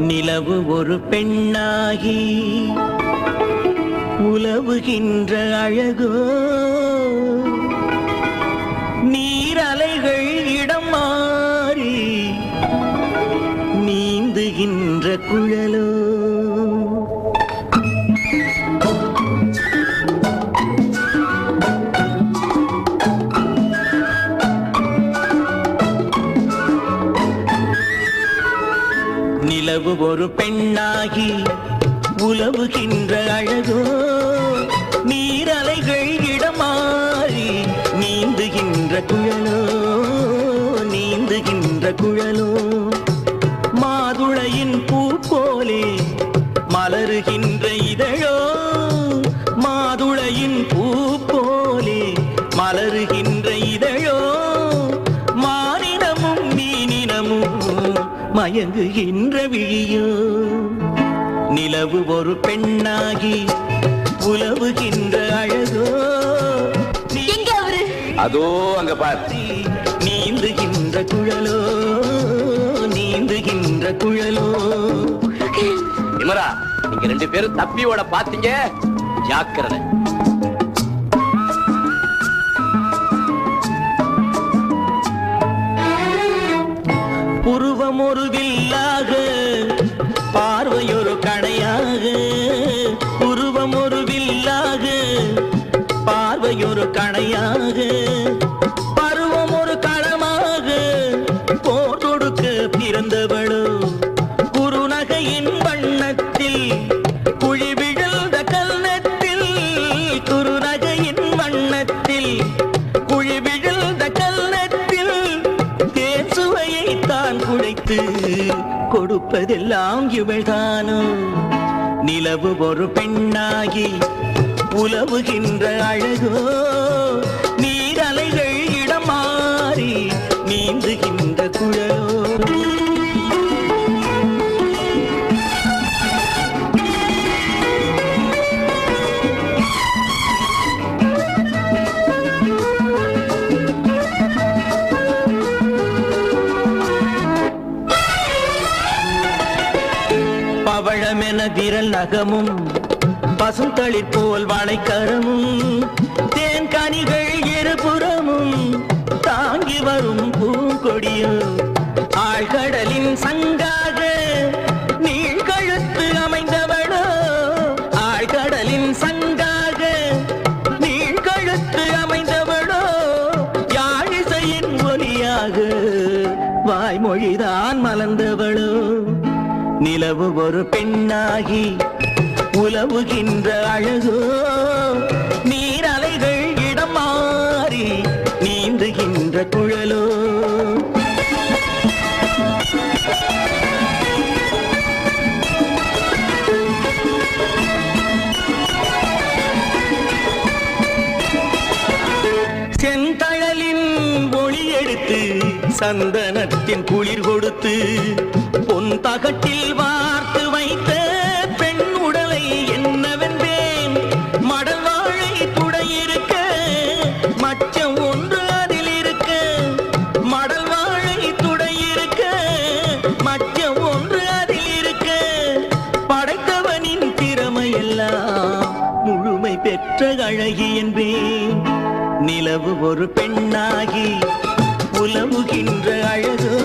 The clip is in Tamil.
நிலவு ஒரு பெண்ணாகி உலவுகின்ற அழகோ, நீரலைகள் இடம் மாறி நீந்துகின்ற குழலோ. நிலவு ஒரு பெண்ணாகி உலவுகின்ற அழகோ, நீரலைகள் இடமாறி நீந்துகின்ற குழலோ, நீந்துகின்ற குழலோ. மாதுளையின் பூ போலே மலருகின்ற இதழோ, மாதுளையின் பூ போலே மலருகின்ற இதழோ. மானினமும் மீனினமும் மயங்குகின்ற விழியோ. நிலவு ஒரு பெண்ணாகி உலவுகின்ற அழகோ, அதோ அங்க பார். நீந்துகின்ற குழலோ, நீந்துகின்ற குழலோ. இமரா, நீங்க 2 பேரும் தப்பியோட பாத்தீங்க, ஜாக்கிரதை. புருவம் ஒரு வில்லாக, பார்வையொரு கணையாக. புருவம் ஒரு வில்லாக, பார்வையொரு கணையாக. பருவம் ஒரு களமாக, போர் தொடுக்க பிறந்தவளோ. குறுநகையின் வண்ணத்தில் குழி விழுந்த கல்நத்தில், குறுநகையின் வண்ணத்தில் குழி விழுந்த கல்நத்தில் தேன் சுவையை தான் குழைத்து கொடுப்பதெல்லாம் இவள்தானோ. நிலவு ஒரு பெண்ணாகி உலவுகின்ற அழகோ, நீரலைகள் இடம் மாறி நீந்துகின்ற குழலோ. பவழமென விரல் நகமும், பசுந்தளிர் போல் வாழைக்கரமும், தேன் கனிகள் இருபுறமும் தாங்கி வரும் பூங்கொடியும். ஆழ்கடலின் சங்காக நீழ்கழுத்து அமைந்தவளோ, ஆழ்கடலின் சங்காக நீழ்கழுத்து அமைந்தவளோ. யாழிசையின் ஒலியாக வாய்மொழிதான் மலர்ந்தவளோ. நிலவு ஒரு பெண்ணாகி உலவுகின்ற அழகோ, நீரலைகள் இடம் மாறி நீந்துகின்ற குழலோ. செந்தழலின் ஒளி எடுத்து சந்தனத்தின் குளிர் கொடுத்து, பொன் தகட்டில் வார்த்து வைத்த பெண் உடலை என்னவென்பேன். மடல் வாழை துடையிருக்க மச்சம் ஒன்று அதில் இருக்க, மடல் வாழை துடையிருக்க மச்சம் ஒன்று அதில் இருக்க. படைத்தவனின் திறமையெல்லாம் முழுமை பெற்ற அழகி என்பேன். நிலவு ஒரு பெண்ணாகி உலவுகின்ற அழகோ,